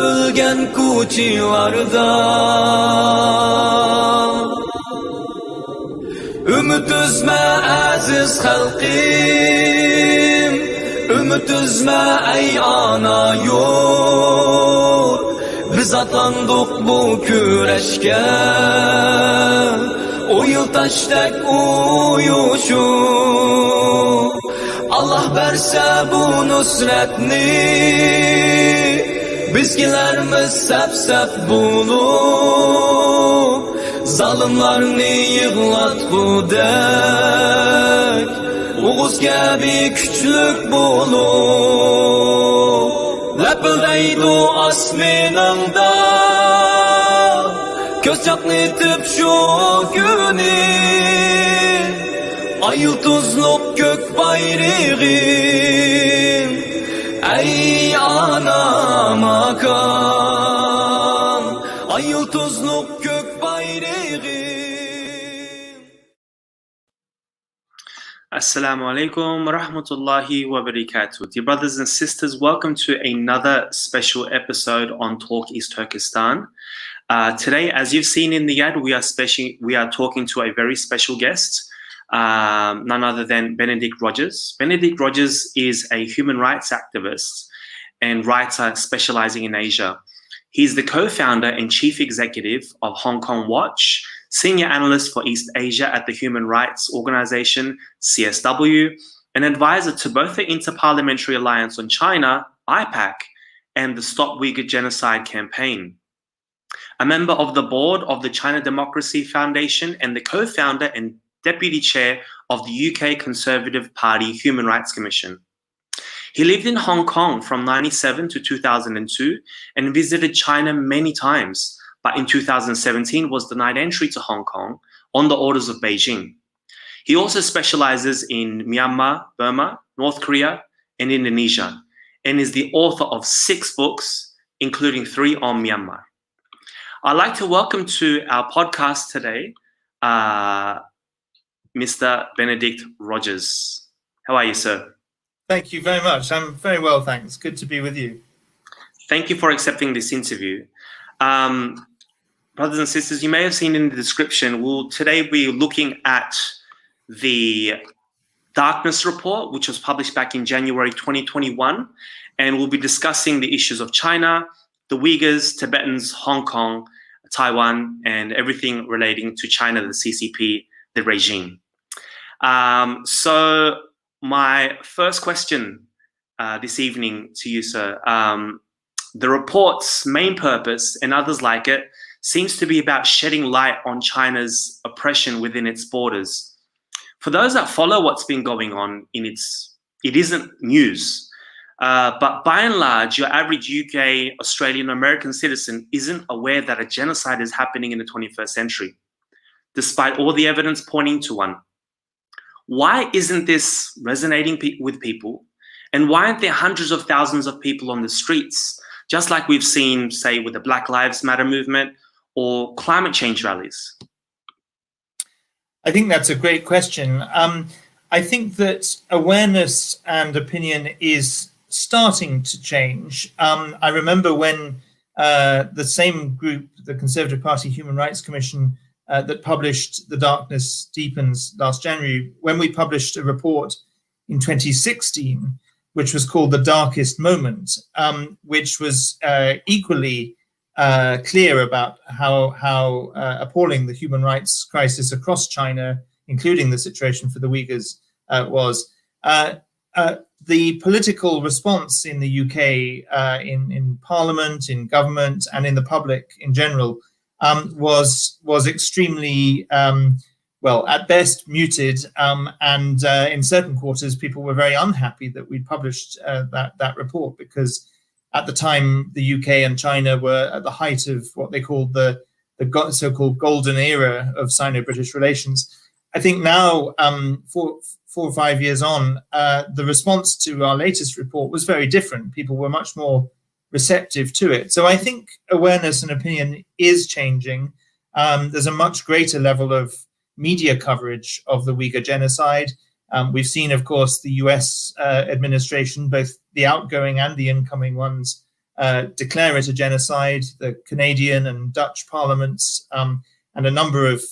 o'lgan ko'chalarda Umid uzma aziz xalqim Umid uzma ey ana yurt Biz atlandık bu kurashga Uyul taştak uyuşup Allah berse bu nusretni Bizgilerimiz sep bulup Zalimlarni yığlatgudek Uğuz gibi küçlük bulup Lepildeydi asminanda Göz çaknetip şu günü Ay yıldızlık gök bayrağım Ey ana makan Ay yıldızlık gök bayrağım Assalamu alaikum wa rahmatullahi wa barakatuh. Dear brothers and sisters, welcome to another special episode on Talk East Turkestan. Today, as you've seen in the ad, we are talking to a very special guest, none other than Benedict Rogers. Benedict Rogers is a human rights activist and writer specializing in Asia. He's the co-founder and chief executive of Hong Kong Watch, senior analyst for East Asia at the human rights organization CSW, an advisor to both the Inter-Parliamentary Alliance on China, IPAC, and the Stop Uyghur Genocide Campaign. A member of the board of the China Democracy Foundation and the co-founder and deputy chair of the UK Conservative Party Human Rights Commission. He lived in Hong Kong from 1997 to 2002 and visited China many times, but in 2017 was denied entry to Hong Kong on the orders of Beijing. He also specializes in Myanmar, Burma, North Korea, and Indonesia, and is the author of 6 books, including 3 on Myanmar. I'd like to welcome to our podcast today, Mr. Benedict Rogers. How are you, sir? Thank you very much. I'm very well, thanks. Good to be with you. Thank you for accepting this interview. Brothers and sisters, you may have seen in the description, we'll today be looking at the Darkness Report, which was published back in January 2021, and we'll be discussing the issues of China, the Uyghurs, Tibetans, Hong Kong, Taiwan, and everything relating to China, the CCP, the regime. So my first question this evening to you, sir, the report's main purpose, and others like it, seems to be about shedding light on China's oppression within its borders. For those that follow what's been going on, it isn't news. But by and large, your average UK, Australian, American citizen isn't aware that a genocide is happening in the 21st century, despite all the evidence pointing to one. Why isn't this resonating with people? And why aren't there hundreds of thousands of people on the streets, just like we've seen, say, with the Black Lives Matter movement or climate change rallies? I think that's a great question. I think that awareness and opinion is starting to change. I remember when the same group, the Conservative Party Human Rights Commission, that published The Darkness Deepens last January, when we published a report in 2016, which was called The Darkest Moment, which was equally clear about how appalling the human rights crisis across China, including the situation for the Uyghurs, was. The political response in the UK, in Parliament, in government, and in the public in general, was extremely, well, at best muted, and in certain quarters, people were very unhappy that we'd published that report, because at the time, the UK and China were at the height of what they called the so-called golden era of Sino-British relations. I think now, 4 or 5 years on, the response to our latest report was very different. People were much more receptive to it. So I think awareness and opinion is changing. There's a much greater level of media coverage of the Uyghur genocide. We've seen, of course, the US administration, both the outgoing and the incoming ones, declare it a genocide. The Canadian and Dutch parliaments and a number of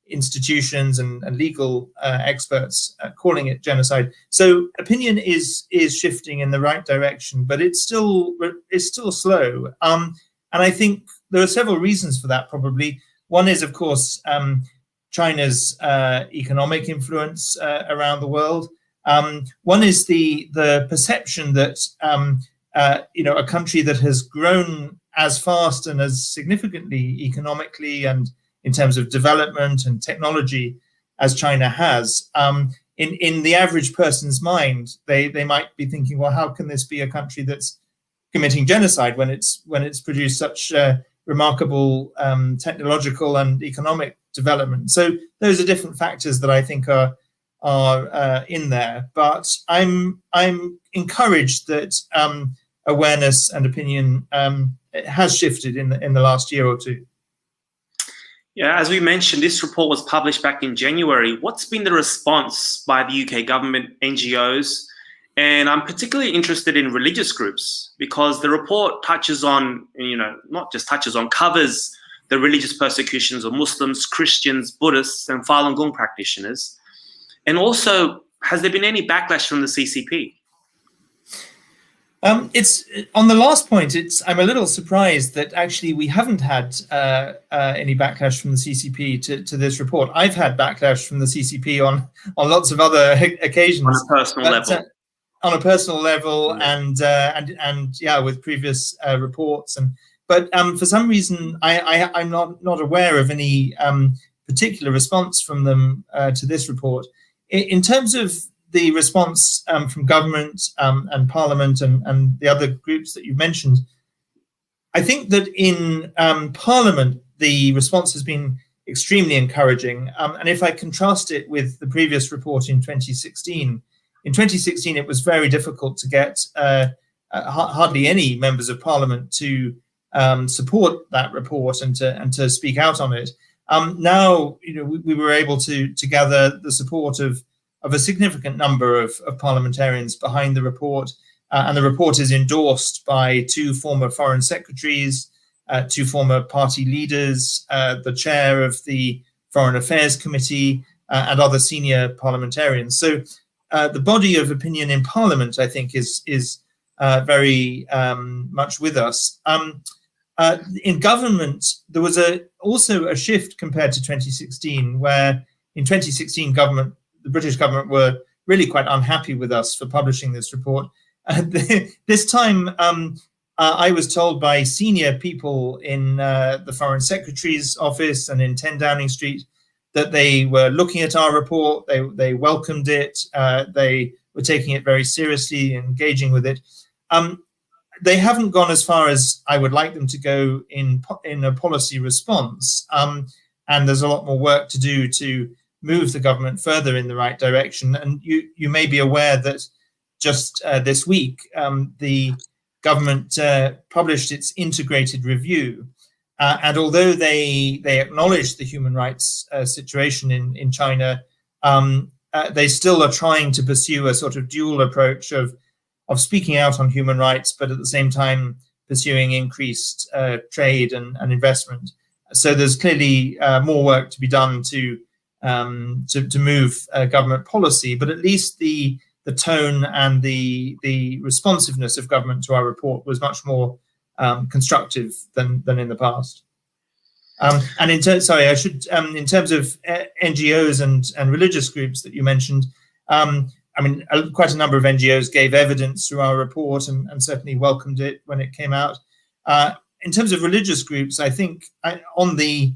institutions and legal experts calling it genocide. So opinion is shifting in the right direction, but it's still slow. And I think there are several reasons for that. Probably one is, of course, China's economic influence around the world. One is the perception that a country that has grown as fast and as significantly economically and in terms of development and technology as China has, in the average person's mind, they might be thinking, well, how can this be a country that's committing genocide when it's produced such remarkable technological and economic development? So those are different factors that I think are in there. But I'm encouraged that awareness and opinion has shifted in the last year or two. Yeah, as we mentioned, this report was published back in January. What's been the response by the UK government, NGOs? And I'm particularly interested in religious groups because the report touches on, not just touches on, covers the religious persecutions of Muslims, Christians, Buddhists, and Falun Gong practitioners. And also, has there been any backlash from the CCP? It's on the last point. I'm a little surprised that actually we haven't had any backlash from the CCP to this report. I've had backlash from the CCP on lots of other occasions. On a personal level. On a personal level, yeah. and with previous reports. But for some reason, I'm not aware of any particular response from them to this report. In terms of the response from government and Parliament and the other groups that you've mentioned, I think that in Parliament, the response has been extremely encouraging. And if I contrast it with the previous report in 2016, it was very difficult to get hardly any members of Parliament to support that report and to speak out on it. Now, we were able to gather the support of a significant number of parliamentarians behind the report, and the report is endorsed by 2 former foreign secretaries, 2 former party leaders, the chair of the Foreign Affairs Committee, and other senior parliamentarians. So the body of opinion in Parliament, I think, is very much with us. In government, there was also a shift compared to 2016, where in 2016 the British government were really quite unhappy with us for publishing this report. This time, I was told by senior people in the Foreign Secretary's office and in 10 Downing Street that they were looking at our report, they welcomed it, they were taking it very seriously, engaging with it. They haven't gone as far as I would like them to go in a policy response, and there's a lot more work to do to move the government further in the right direction. And you may be aware that just this week, the government published its integrated review. And although they acknowledge the human rights situation in China, they still are trying to pursue a sort of dual approach of speaking out on human rights, but at the same time pursuing increased trade and investment. So there's clearly more work to be done to move government policy, but at least the tone and the responsiveness of government to our report was much more constructive than in the past. And in terms of NGOs and religious groups that you mentioned, quite a number of NGOs gave evidence through our report and certainly welcomed it when it came out. In terms of religious groups, I think on the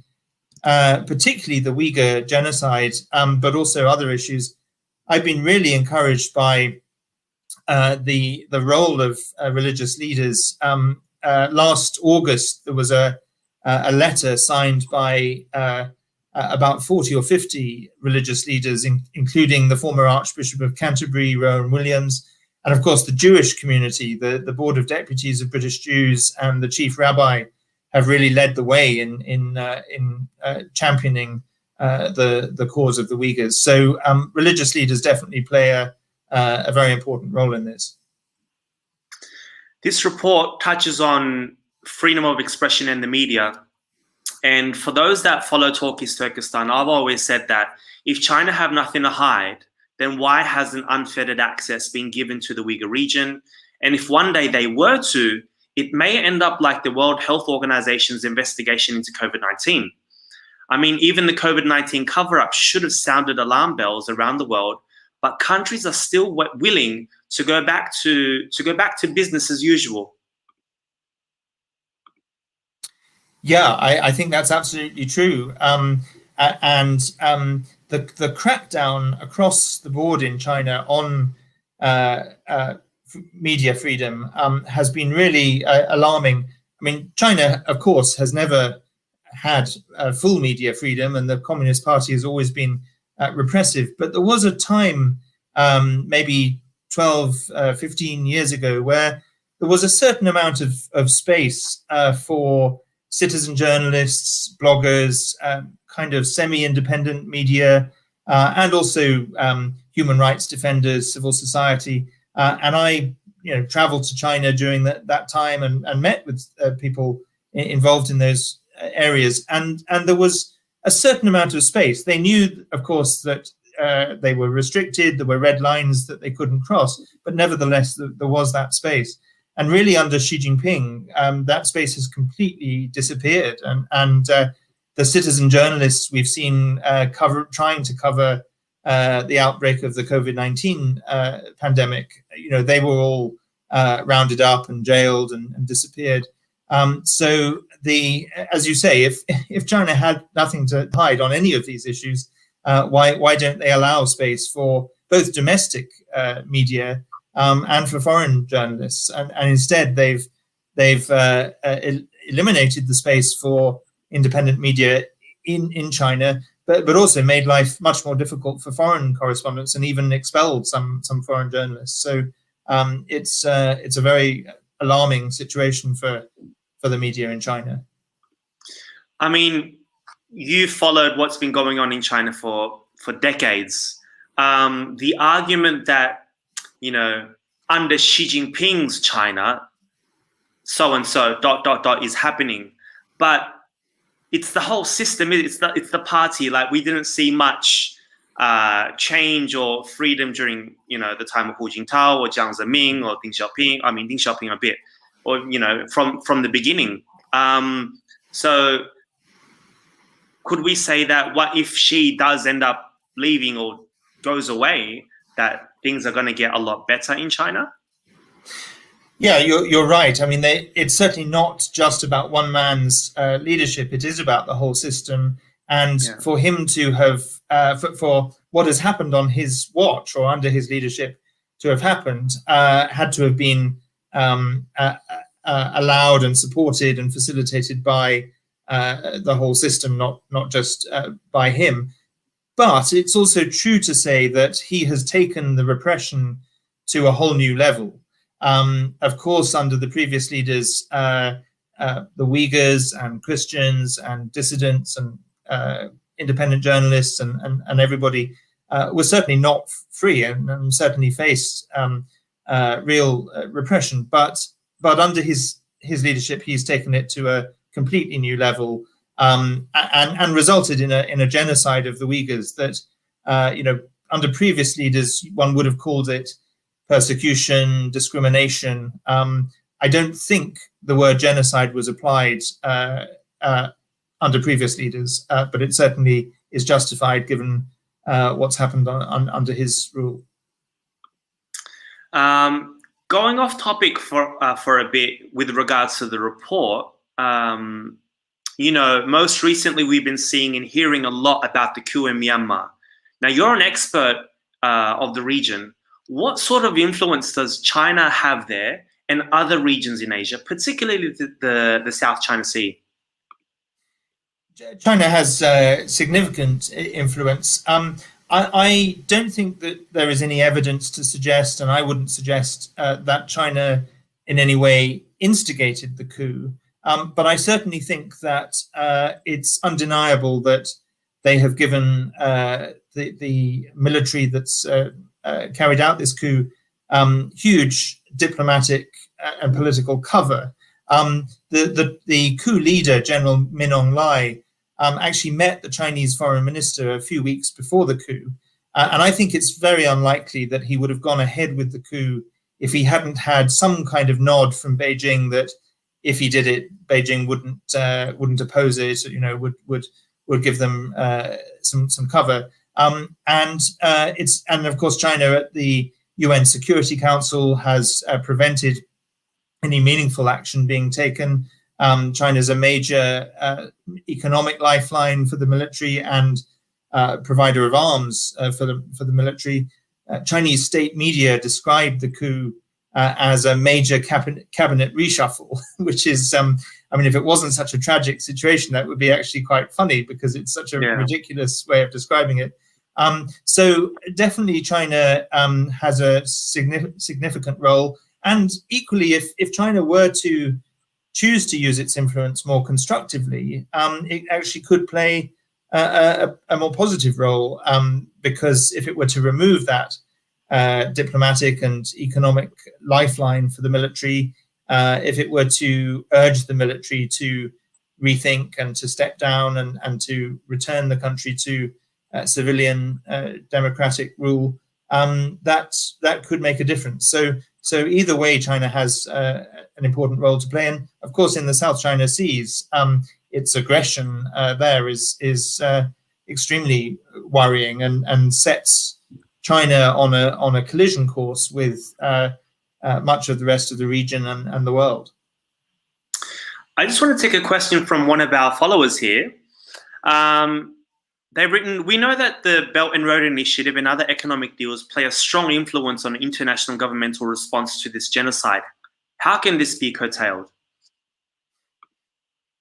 particularly the Uyghur genocide, but also other issues, I've been really encouraged by the role of religious leaders. Last August, there was a letter signed by about 40 or 50 religious leaders, including the former Archbishop of Canterbury, Rowan Williams, and of course the Jewish community. The Board of Deputies of British Jews and the Chief Rabbi have really led the way in championing the cause of the Uyghurs. So religious leaders definitely play a very important role in this. This report touches on freedom of expression in the media. And for those that follow Talk is Turkestan, I've always said that if China have nothing to hide, then why hasn't unfettered access been given to the Uyghur region? And if one day they were to, it may end up like the World Health Organization's investigation into COVID-19. I mean, even the COVID-19 cover-up should have sounded alarm bells around the world, but countries are still willing to go back to business as usual. Yeah, I think that's absolutely true. The crackdown across the board in China on media freedom has been really alarming. I mean, China, of course, has never had full media freedom, and the Communist Party has always been repressive. But there was a time, maybe 12, 15 years ago, where there was a certain amount of space for citizen journalists, bloggers, kind of semi-independent media, and also human rights defenders, civil society. And I, traveled to China during that time and met with people involved in those areas. And there was a certain amount of space. They knew, of course, that they were restricted. There were red lines that they couldn't cross. But nevertheless, there was that space. And really, under Xi Jinping, that space has completely disappeared. And the citizen journalists we've seen trying to cover the outbreak of the COVID-19 pandemic, they were all rounded up and jailed and disappeared. So as you say, if China had nothing to hide on any of these issues, why don't they allow space for both domestic media and for foreign journalists? And instead, they've eliminated the space for independent media in China, but also made life much more difficult for foreign correspondents and even expelled some foreign journalists. So it's a very alarming situation for the media in China. I mean, you followed what's been going on in China for decades. The argument that, under Xi Jinping's China, so-and-so, ... is happening. But it's the whole system, it's the party. Like, we didn't see much change or freedom during, the time of Hu Jintao or Jiang Zemin or Deng Xiaoping. I mean, Deng Xiaoping a bit, or, from the beginning. So could we say that what if Xi does end up leaving or goes away, that things are going to get a lot better in China? Yeah, you're right. I mean, it's certainly not just about one man's leadership. It is about the whole system. And for him to have, for what has happened on his watch or under his leadership to have happened, had to have been allowed and supported and facilitated by the whole system, not just by him. But it's also true to say that he has taken the repression to a whole new level. Of course, under the previous leaders, the Uyghurs and Christians and dissidents and independent journalists and everybody was certainly not free and certainly faced real repression. But under his leadership, he's taken it to a completely new level and resulted in a genocide of the Uyghurs that, under previous leaders, one would have called it persecution, discrimination. I don't think the word genocide was applied under previous leaders, but it certainly is justified given what's happened under his rule. Going off topic for a bit with regards to the report, most recently we've been seeing and hearing a lot about the coup in Myanmar. Now, you're an expert of the region. What sort of influence does China have there and other regions in Asia, particularly the South China Sea? China has significant influence. I don't think that there is any evidence to suggest, and I wouldn't suggest that China in any way instigated the coup. But I certainly think that it's undeniable that they have given the military that's carried out this coup huge diplomatic and political cover. The coup leader, General Min Aung Hlaing, actually met the Chinese foreign minister a few weeks before the coup. And I think it's very unlikely that he would have gone ahead with the coup if he hadn't had some kind of nod from Beijing that if he did it, Beijing wouldn't oppose it, would give them some cover. And of course China at the UN Security Council has prevented any meaningful action being taken. China is a major economic lifeline for the military and provider of arms for the military. Chinese state media described the coup as a major cabinet reshuffle, which is, if it wasn't such a tragic situation, that would be actually quite funny because it's such a ridiculous way of describing it. So definitely China has a significant role. And equally, if China were to choose to use its influence more constructively, it actually could play a more positive role, because if it were to remove that diplomatic and economic lifeline for the military, if it were to urge the military to rethink and to step down and to return the country to civilian democratic rule, that could make a difference. So either way, China has an important role to play. And of course, in the South China Seas, its aggression there is extremely worrying and sets China on a collision course with much of the rest of the region and the world. I just want to take a question from one of our followers here. They've written, we know that the Belt and Road Initiative and other economic deals play a strong influence on international governmental response to this genocide. How can this be curtailed?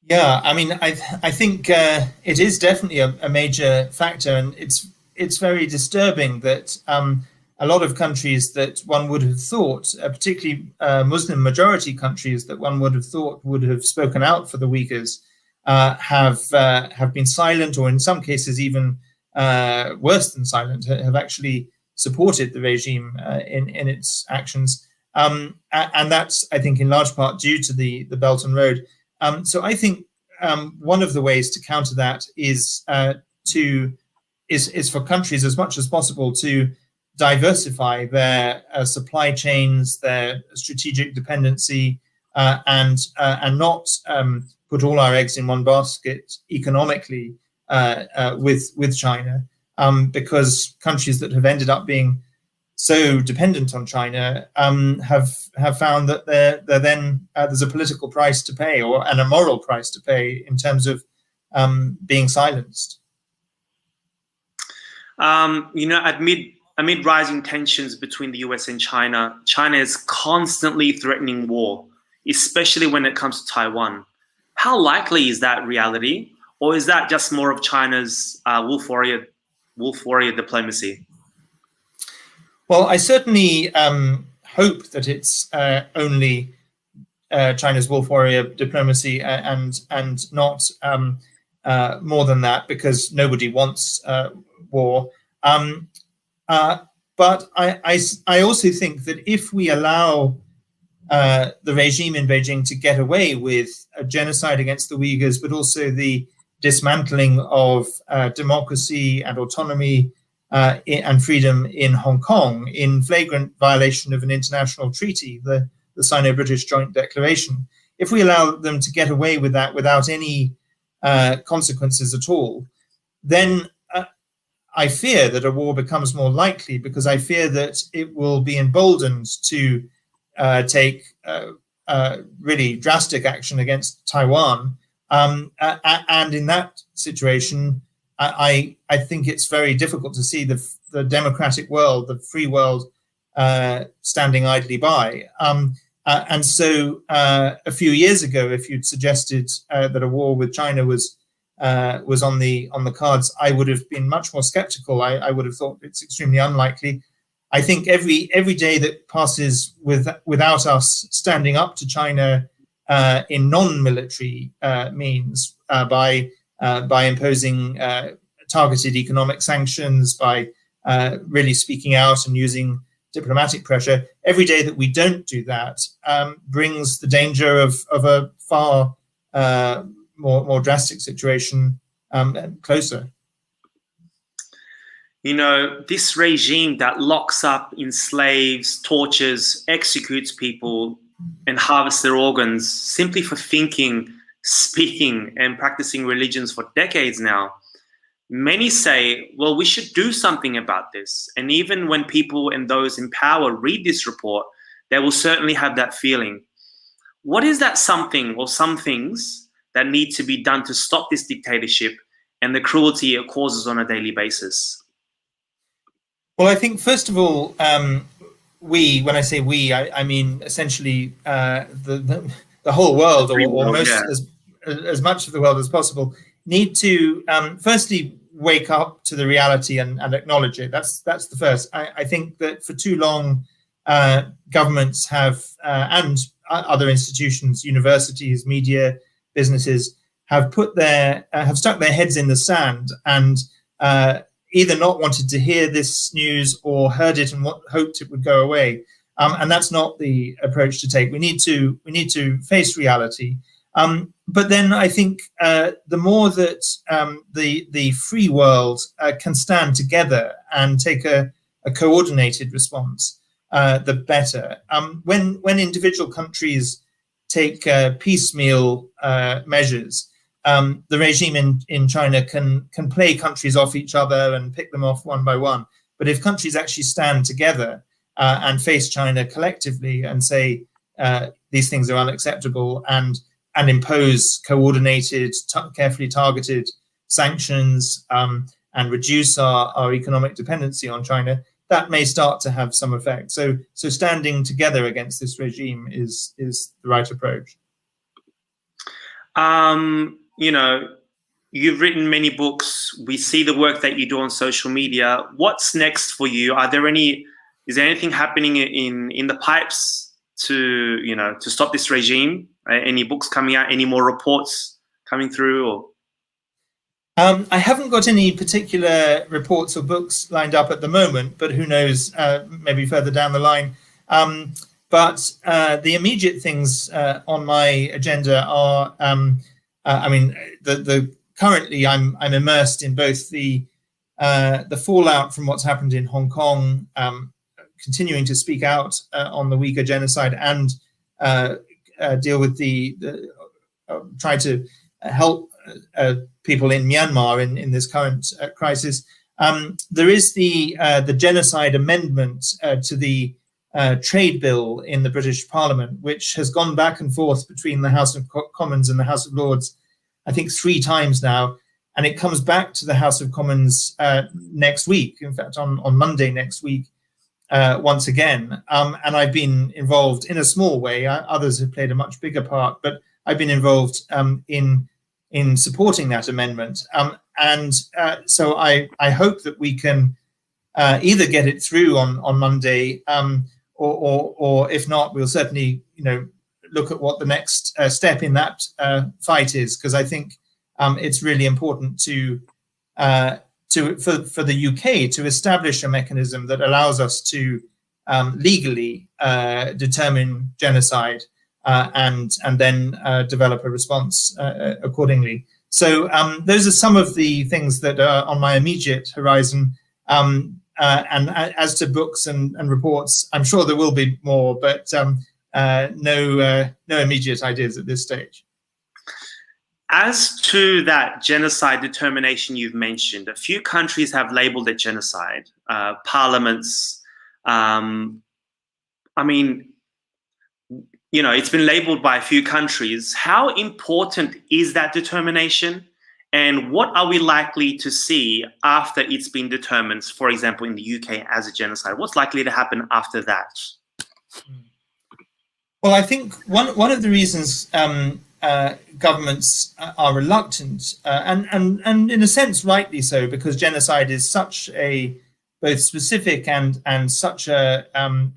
Yeah, I think it is definitely a major factor, and it's very disturbing that a lot of countries that one would have thought, particularly Muslim majority countries that one would have thought would have spoken out for the Uyghurs, have been silent, or in some cases even worse than silent, have actually supported the regime in its actions. And that's, I think, in large part due to the Belt and Road. So I think one of the ways to counter that is for countries as much as possible to diversify their supply chains, their strategic dependency, and not put all our eggs in one basket economically with China, because countries that have ended up being so dependent on China have found that there's a political price to pay, and a moral price to pay in terms of being silenced. Amid rising tensions between the US and China, China is constantly threatening war, especially when it comes to Taiwan. How likely is that reality, or is that just more of China's wolf warrior diplomacy? Well, I certainly hope that it's only China's wolf warrior diplomacy and not more than that, because nobody wants war. But I also think that if we allow the regime in Beijing to get away with a genocide against the Uyghurs, but also the dismantling of democracy and autonomy and freedom in Hong Kong, in flagrant violation of an international treaty, the Sino-British Joint Declaration. If we allow them to get away with that without any consequences at all, then I fear that a war becomes more likely, because I fear that it will be emboldened to take really drastic action against Taiwan. And in that situation, I think it's very difficult to see the democratic world, the free world, standing idly by. And so a few years ago, if you'd suggested that a war with China was on the cards, I would have been much more skeptical. I would have thought it's extremely unlikely. I think every day that passes without us standing up to China in non-military means, by imposing targeted economic sanctions, by really speaking out and using diplomatic pressure. Every day that we don't do that brings the danger of a far more drastic situation closer. You know, this regime that locks up, enslaves, tortures, executes people, and harvests their organs simply for thinking, speaking, and practicing religions for decades now. Many say, well, we should do something about this. And even when people and those in power read this report, they will certainly have that feeling. What is that something or some things that need to be done to stop this dictatorship and the cruelty it causes on a daily basis? Well, I think, first of all, we, when I say we, I mean essentially the whole world, or most, as much of the world as possible, need to firstly wake up to the reality and acknowledge it. That's the first. I think that for too long, governments have and other institutions, universities, media, businesses have stuck their heads in the sand and either not wanted to hear this news or heard it and hoped it would go away. And that's not the approach to take. We need to face reality. But then I think the more that the free world can stand together and take a coordinated response, the better. When individual countries take piecemeal measures, the regime in China can play countries off each other and pick them off one by one. But if countries actually stand together and face China collectively and say these things are unacceptable and impose coordinated, carefully targeted sanctions and reduce our economic dependency on China, that may start to have some effect. So standing together against this regime is the right approach. You know, you've written many books. We see the work that you do on social media. What's next for you? Is there anything happening in the pipes to stop this regime? Any books coming out? Any more reports coming through? Or I haven't got any particular reports or books lined up at the moment, but who knows? Maybe further down the line. But the immediate things on my agenda are. Currently I'm immersed in both the fallout from what's happened in Hong Kong, continuing to speak out on the Uyghur genocide and deal with try to help people in Myanmar in this current crisis. There is the genocide amendment to the trade bill in the British Parliament, which has gone back and forth between the House of Commons and the House of Lords, I think 3 times now, and it comes back to the House of Commons next week, in fact on Monday next week, once again. And I've been involved in a small way. Others have played a much bigger part, but I've been involved in supporting that amendment. So I hope that we can either get it through on Monday, or if not, we'll certainly look at what the next step in that fight is, because I think it's really important for the UK to establish a mechanism that allows us to legally determine genocide and then develop a response accordingly. So those are some of the things that are on my immediate horizon. And as to books and reports, I'm sure there will be more, but no immediate ideas at this stage. As to that genocide determination you've mentioned, a few countries have labeled it genocide, parliaments. It's been labeled by a few countries. How important is that determination? And what are we likely to see after it's been determined, for example, in the UK as a genocide? What's likely to happen after that? Well, I think one of the reasons governments are reluctant, and in a sense rightly so, because genocide is such a both specific and such a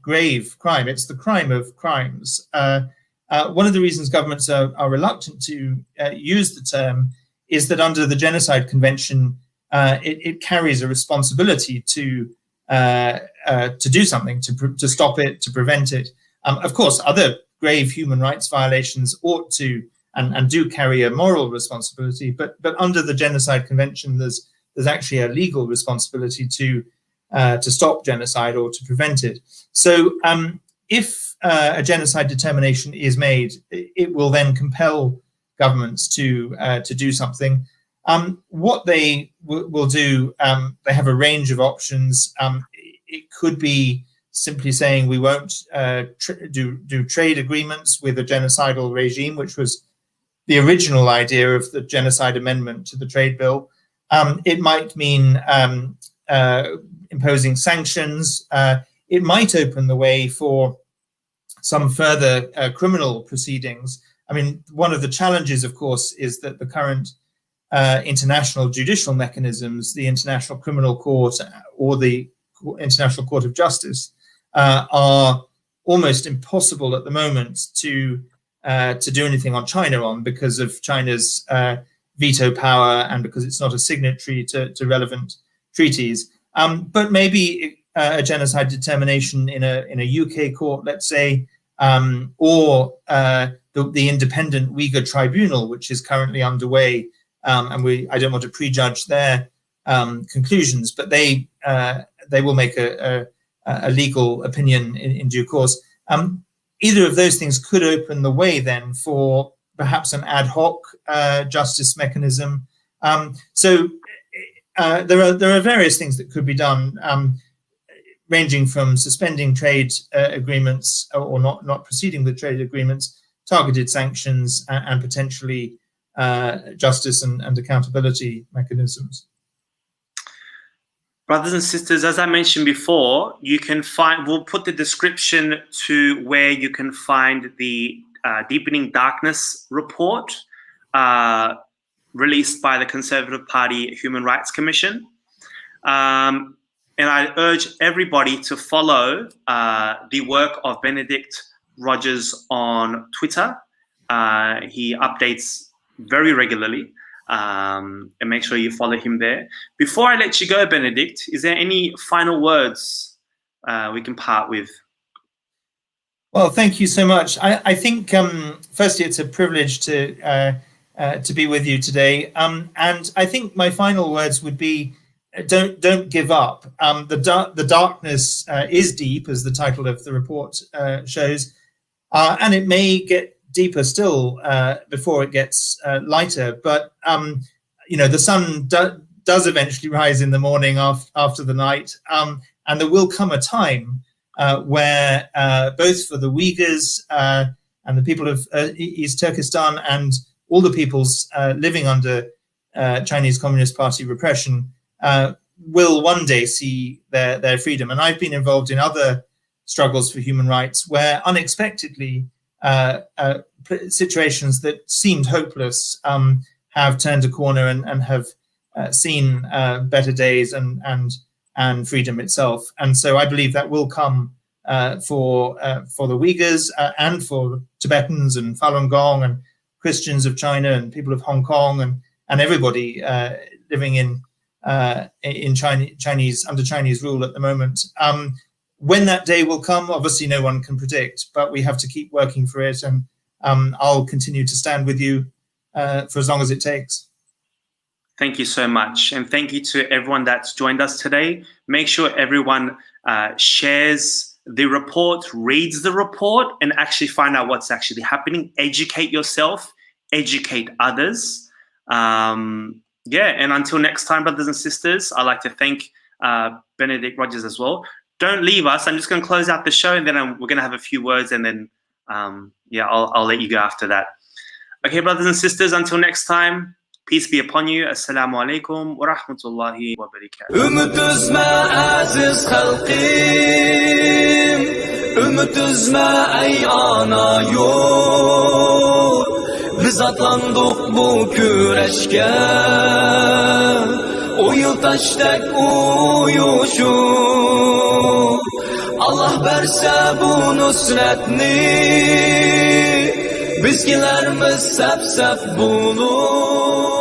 grave crime. It's the crime of crimes. One of the reasons governments are reluctant to use the term is that under the Genocide Convention, it carries a responsibility to do something to stop it, to prevent it. Of course, other grave human rights violations ought to and do carry a moral responsibility, but under the Genocide Convention, there's actually a legal responsibility to stop genocide or to prevent it. So if a genocide determination is made, it will then compel governments to do something. What they will do, they have a range of options. It could be simply saying we won't do trade agreements with a genocidal regime, which was the original idea of the genocide amendment to the trade bill. It might mean imposing sanctions. It might open the way for some further criminal proceedings. I mean, one of the challenges, of course, is that the current international judicial mechanisms, the International Criminal Court or the International Court of Justice, are almost impossible at the moment to do anything on China on, because of China's veto power and because it's not a signatory to relevant treaties. But maybe a genocide determination in a UK court, let's say, or the independent Uyghur Tribunal, which is currently underway, and I don't want to prejudge their conclusions, but they will make a legal opinion in due course. Either of those things could open the way then for perhaps an ad hoc justice mechanism. So there are various things that could be done, ranging from suspending trade agreements or not proceeding with trade agreements, targeted sanctions, and potentially justice and accountability mechanisms. Brothers and sisters, as I mentioned before, you can find, we'll put the description to where you can find the Deepening Darkness report released by the Conservative Party Human Rights Commission. And I urge everybody to follow the work of Benedict Rogers on Twitter. He updates very regularly. And make sure you follow him there. Before I let you go, Benedict, is there any final words we can part with? Well, thank you so much. I think, firstly, it's a privilege to be with you today. And I think my final words would be, don't give up. The darkness is deep, as the title of the report shows, and it may get deeper still before it gets lighter. But the sun does eventually rise in the morning after the night, and there will come a time where both for the Uyghurs and the people of East Turkestan and all the peoples living under Chinese Communist Party repression will one day see their freedom. And I've been involved in other struggles for human rights where unexpectedly situations that seemed hopeless have turned a corner and have seen better days and freedom itself. And so I believe that will come for the Uyghurs and for Tibetans and Falun Gong and Christians of China and people of Hong Kong and everybody living in Chinese under Chinese rule at the moment. When that day will come, obviously no one can predict, but we have to keep working for it. And I'll continue to stand with you for as long as it takes. Thank you so much. And thank you to everyone that's joined us today. Make sure everyone shares the report, reads the report, and actually find out what's actually happening. Educate yourself, educate others. And until next time, brothers and sisters, I'd like to thank Benedict Rogers as well. Don't leave us. I'm just going to close out the show, and then we're going to have a few words, and then I'll let you go after that. Okay, brothers and sisters, until next time, peace be upon you. Assalamu alaikum wa rahmatullahi wa barakatuh. Ümit üzme aziz halqim, ümit üzme ey ana yurt. Biz atlandık bu güreşke, o yıl taştek uyuşup. Allah verse bu nusretni, bizgilerimiz sep bulur.